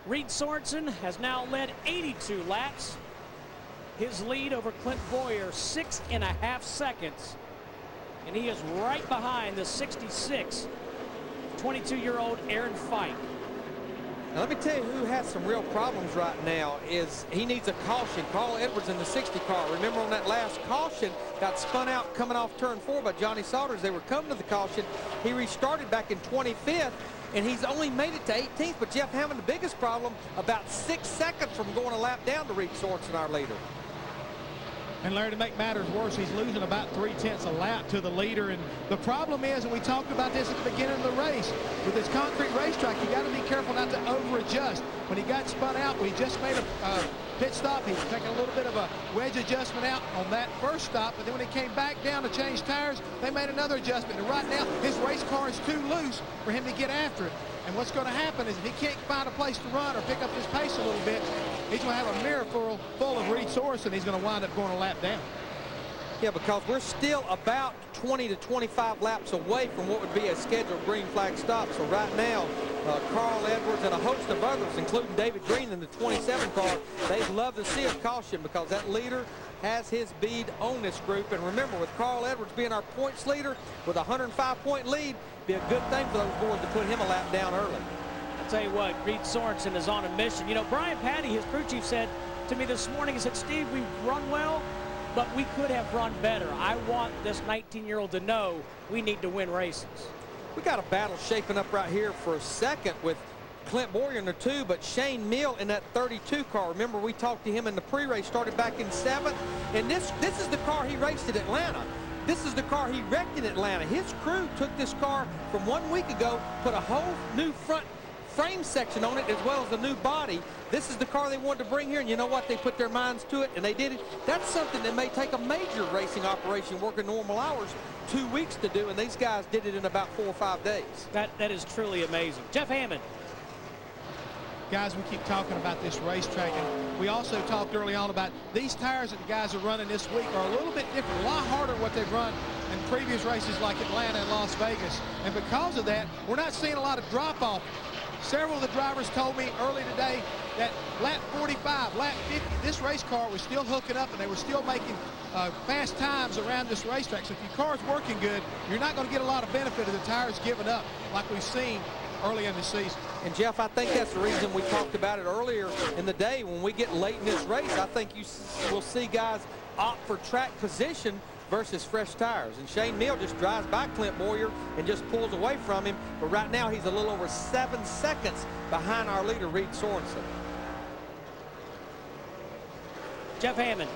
Reed Sorensen has now led 82 laps. His lead over Clint Boyer, 6.5 seconds. And he is right behind the 66, 22-year-old Aaron Fite. Now, let me tell you who has some real problems right now is he needs a caution. Carl Edwards in the 60 car. Remember on that last caution, got spun out coming off turn 4 by Johnny Saunders. They were coming to the caution. He restarted back in 25th, and he's only made it to 18th. But Jeff Hammond, the biggest problem, about 6 seconds from going a lap down to Reed Sorensen, our leader. And Larry, to make matters worse, he's losing about 3/10 a lap to the leader. And the problem is, and we talked about this at the beginning of the race, with this concrete racetrack, you got to be careful not to over-adjust. When he got spun out, we just made a pit stop. He was taking a little bit of a wedge adjustment out on that first stop, but then when he came back down to change tires, they made another adjustment. And right now, his race car is too loose for him to get after it. And what's going to happen is if he can't find a place to run or pick up his pace a little bit, he's going to have a mirror full of Reed Sorensen. He's going to wind up going a lap down. Yeah, because we're still about 20 to 25 laps away from what would be a scheduled green flag stop. So right now, Carl Edwards and a host of others, including David Green in the 27 car, they'd love to see a caution because that leader has his bead on this group. And remember, with Carl Edwards being our points leader with a 105-point lead, be a good thing for those boys to put him a lap down early. I'll tell you what, Reed Sorensen is on a mission. You know, Brian Patty, his crew chief, said to me this morning, he said, Steve, we've run well, but we could have run better. I want this 19-year-old to know we need to win races. We got a battle shaping up right here for a second with Clint Boyer in the 2, but Shane Mill in that 32 car. Remember, we talked to him in the pre-race, started back in 7th, and this is the car he raced at Atlanta. This is the car he wrecked in Atlanta. His crew took this car from 1 week ago, put a whole new front frame section on it as well as a new body. This is the car they wanted to bring here, and you know what? They put their minds to it, and they did it. That's something that may take a major racing operation working normal hours 2 weeks to do, and these guys did it in about 4 or 5 days. That is truly amazing. Jeff Hammond. Guys, we keep talking about this racetrack, and we also talked early on about these tires that the guys are running this week are a little bit different, a lot harder than what they've run in previous races like Atlanta and Las Vegas. And because of that, we're not seeing a lot of drop-off. Several of the drivers told me early today that lap 45, lap 50, this race car was still hooking up, and they were still making fast times around this racetrack. So if your car's working good, you're not going to get a lot of benefit of the tires giving up like we've seen early in the season. And Jeff, I think that's the reason we talked about it earlier in the day. When we get late in this race, I think you will see guys opt for track position versus fresh tires. And Shane Mill just drives by Clint Boyer and just pulls away from him. But right now, he's a little over 7 seconds behind our leader, Reed Sorensen. Jeff Hammond.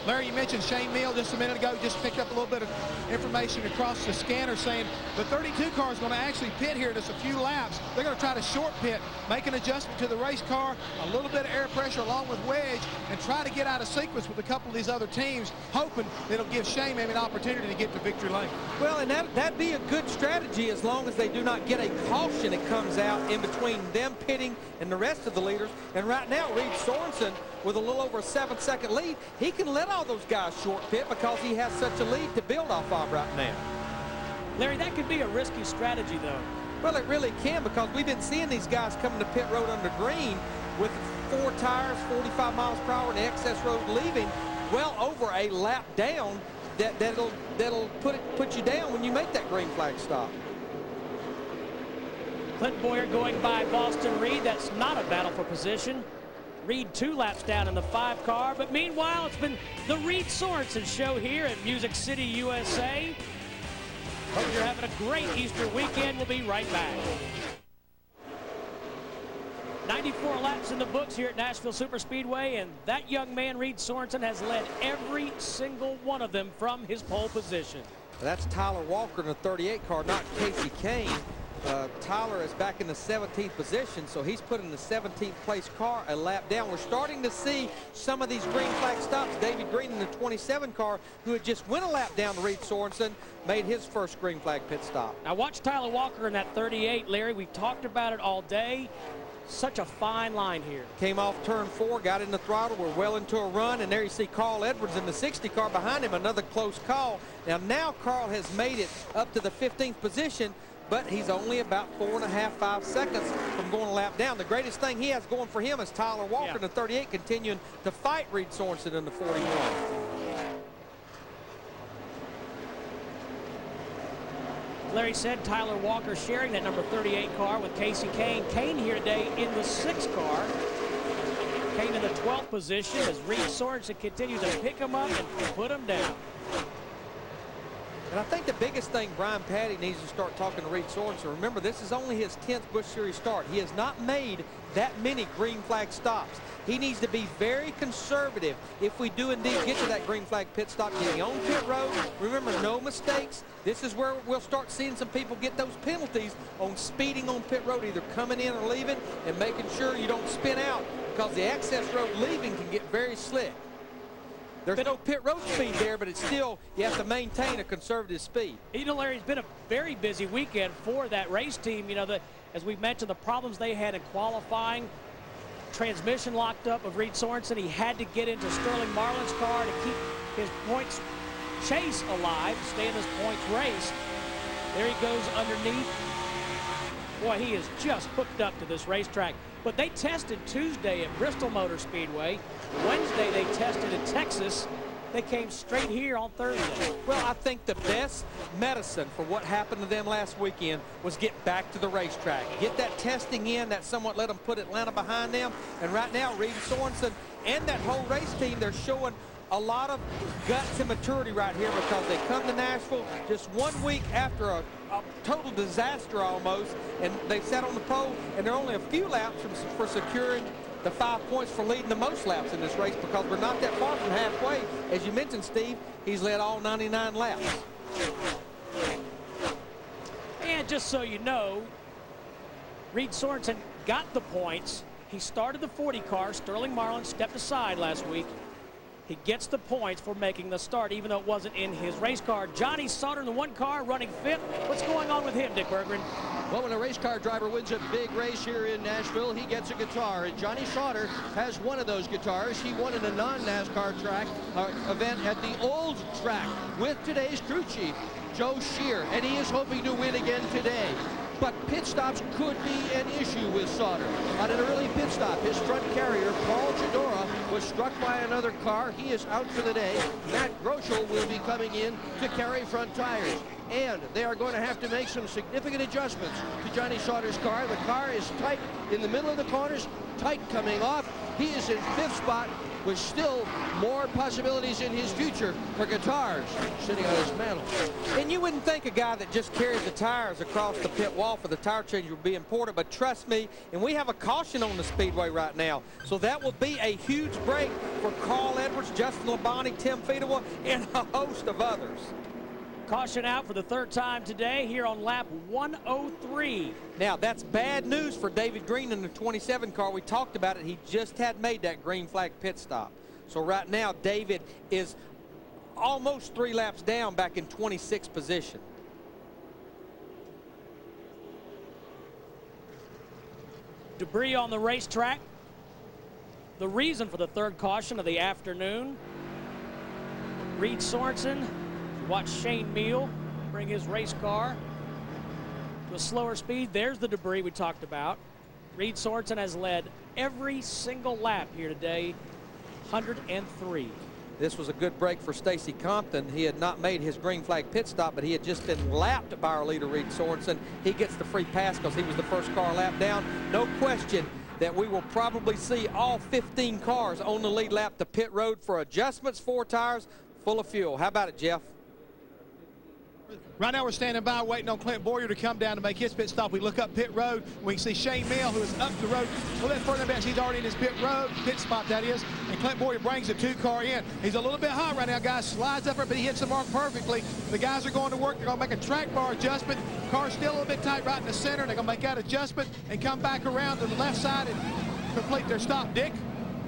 Larry, you mentioned Shane Mill just a minute ago. Just picked up a little bit of information across the scanner saying the 32 car is going to actually pit here just a few laps. They're going to try to short pit, make an adjustment to the race car, a little bit of air pressure along with wedge, and try to get out of sequence with a couple of these other teams, hoping it'll give Shane maybe an opportunity to get to victory lane. Well, and that'd be a good strategy as long as they do not get a caution that comes out in between them pitting and the rest of the leaders. And right now, Reed Sorensen, with a little over a 7-second lead, he can let all those guys short pit because he has such a lead to build off of right now. Larry, that could be a risky strategy, though. Well, it really can, because we've been seeing these guys coming to pit road under green with 4 tires, 45 miles per hour, and the excess road leaving well over a lap down. That'll put you down when you make that green flag stop. Clint Boyer going by Boston Reed. That's not a battle for position. Reed 2 laps down in the 5 car, but meanwhile, it's been the Reed Sorensen show here at Music City, USA. Hope you're having a great Easter weekend. We'll be right back. 94 laps in the books here at Nashville Superspeedway, and that young man, Reed Sorensen, has led every single one of them from his pole position. That's Tyler Walker in the 38 car, not Casey Kane. Tyler is back in the 17th position, so he's put in the 17th place car a lap down. We're starting to see some of these green flag stops. David Green in the 27 car, who had just went a lap down to Reed Sorensen, made his first green flag pit stop. Now watch Tyler Walker in that 38, Larry. We've talked about it all day. Such a fine line here. Came off turn 4, got in the throttle. We're well into a run, and there you see Carl Edwards in the 60 car behind him. Another close call. Now Carl has made it up to the 15th position, but he's only about 4.5, 5 seconds from going a lap down. The greatest thing he has going for him is Tyler Walker in the 38, continuing to fight Reed Sorensen in the 41. Larry said Tyler Walker sharing that number 38 car with Casey Kane. Kane here today in the 6th car. Kane in the 12th position as Reed Sorensen continues to pick him up and put him down. And I think the biggest thing Brian Patty needs to start talking to Reed Sorensen. Remember, this is only his 10th Busch Series start. He has not made that many green flag stops. He needs to be very conservative if we do indeed get to that green flag pit stop, getting on pit road. Remember, no mistakes. This is where we'll start seeing some people get those penalties on speeding on pit road, either coming in or leaving, and making sure you don't spin out, because the access road leaving can get very slick. There's no pit road speed there, but it's still, you have to maintain a conservative speed. You know, Larry, it's been a very busy weekend for that race team. You know, as we mentioned, the problems they had in qualifying, transmission locked up of Reed Sorensen. He had to get into Sterling Marlin's car to keep his points chase alive, stay in this points race. There he goes underneath. Boy, he is just hooked up to this racetrack. But they tested Tuesday at Bristol Motor Speedway. Wednesday they tested in Texas. They came straight here on Thursday. Well, I think the best medicine for what happened to them last weekend was get back to the racetrack. Get that testing in, that somewhat let them put Atlanta behind them. And right now, Reed Sorensen and that whole race team, they're showing a lot of guts and maturity right here, because they come to Nashville just 1 week after a total disaster almost, and they sat on the pole, and they're only a few laps for securing the 5 points for leading the most laps in this race, because we're not that far from halfway. As you mentioned, Steve, he's led all 99 laps. And just so you know, Reed Sorensen got the points. He started the 40 car. Sterling Marlin stepped aside last week. He gets the points for making the start, even though it wasn't in his race car. Johnny Sauter in the 1 car running 5th. What's going on with him, Dick Berggren? Well, when a race car driver wins a big race here in Nashville, he gets a guitar, and Johnny Sauter has one of those guitars. He won in a non-NASCAR track event at the old track with today's crew chief, Joe Shear, and he is hoping to win again today. But pit stops could be an issue with Sauter. On an early pit stop, his front carrier, Paul Chidora, was struck by another car. He is out for the day. Matt Groeschel will be coming in to carry front tires. And they are going to have to make some significant adjustments to Johnny Sauter's car. The car is tight in the middle of the corners, tight coming off. He is in 5th spot with still more possibilities in his future for guitars sitting on his mantle. And you wouldn't think a guy that just carries the tires across the pit wall for the tire change would be important, but trust me, and we have a caution on the speedway right now, so that will be a huge break for Carl Edwards, Justin LeBannon, Tim Fedewa, and a host of others. Caution out for the 3rd time today here on lap 103. Now, that's bad news for David Green in the 27 car. We talked about it. He just had made that green flag pit stop. So right now, David is almost 3 laps down, back in 26th position. Debris on the racetrack. The reason for the 3rd caution of the afternoon. Reed Sorensen. Watch Shane Meal bring his race car to a slower speed. There's the debris we talked about. Reed Sorensen has led every single lap here today, 103. This was a good break for Stacy Compton. He had not made his green flag pit stop, but he had just been lapped by our leader, Reed Sorensen. He gets the free pass because he was the first car lap down. No question that we will probably see all 15 cars on the lead lap to pit road for adjustments, 4 tires, full of fuel. How about it, Jeff? Right now we're standing by waiting on Clint Boyer to come down to make his pit stop. We look up pit road. We can see Shane Mill, who is up the road a little bit further than he's already in his pit spot, that is. And Clint Boyer brings the 2 car in. He's a little bit hot right now, guys. Slides up, but he hits the mark perfectly. The guys are going to work. They're going to make a track bar adjustment. Car's still a little bit tight right in the center. They're going to make that adjustment and come back around to the left side and complete their stop. Dick?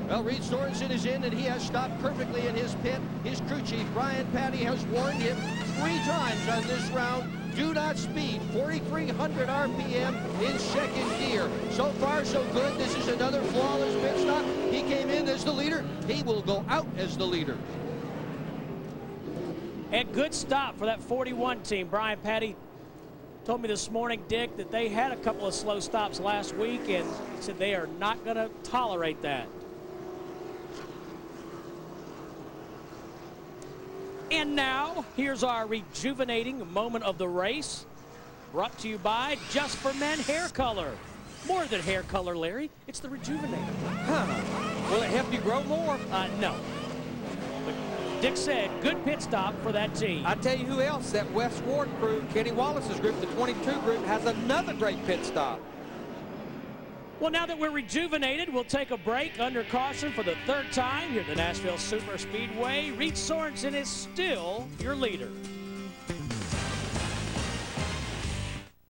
Well, Reed Sorensen is in, and he has stopped perfectly in his pit. His crew chief, Brian Patty, has warned him 3 times on this round. Do not speed. 4,300 RPM in 2nd gear. So far, so good. This is another flawless pit stop. He came in as the leader. He will go out as the leader. And good stop for that 41 team. Brian Patty Told me this morning, Dick, that they had a couple of slow stops last week, and said they are not going to tolerate that. And now, here's our rejuvenating moment of the race, brought to you by Just for Men Hair Color. More than hair color, Larry. It's the rejuvenator. Huh. Will it help you grow more? No. But Dick said, good pit stop for that team. I tell you who else, that Wes Ward crew, Kenny Wallace's group, the 22 group, has another great pit stop. Well, now that we're rejuvenated, we'll take a break under caution for the third time here at the Nashville Superspeedway. Reed Sorensen is still your leader.